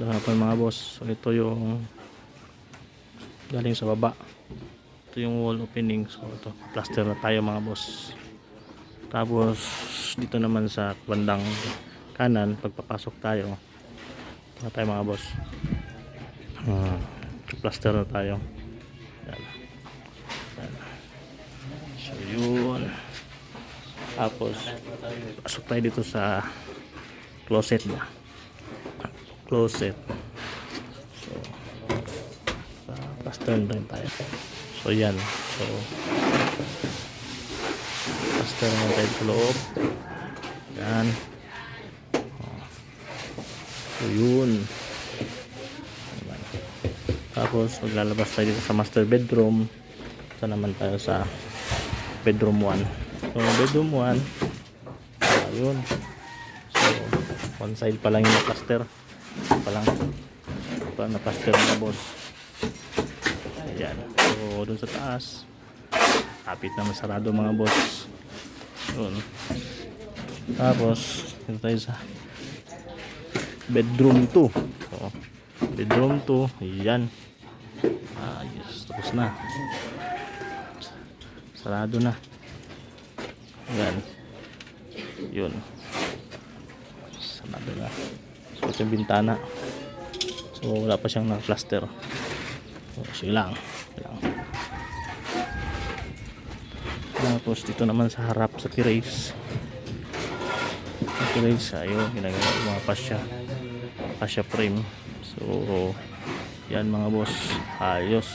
hapon mga boss. So ito yung galing sa baba. Ito yung wall opening. So ito, plaster na tayo mga boss. Tapos dito naman sa bandang kanan, pagpapasok tayo, ito na tayo mga boss. Plaster na tayo. Yan. Yan. So yun. Tapos pasok tayo dito sa closet ba? Closet. So plaster na rin tayo. So yan. So plaster na tayo sa loob. Yan. So yun. Tapos maglalabas tayo dito sa master bedroom. Ito naman tayo sa bedroom 1. So bedroom 1, ayun. So one side pa lang yung plaster. Pa na plaster na boss. Ayan. So dun sa taas, kapit na masarado mga boss. Yun. Tapos dito tayo sa bedroom 2. So bedroom 2, ayan. Yes, tapos na. Sarado na. Ayan. Yun. Sarado na. So ito yung bintana. So wala pa siyang naka-plaster. So sige lang. Tapos dito naman sa harap sa terrace. Sa terrace, ayun, ginagawa yung mga pasya frame. So yan mga boss, ayos.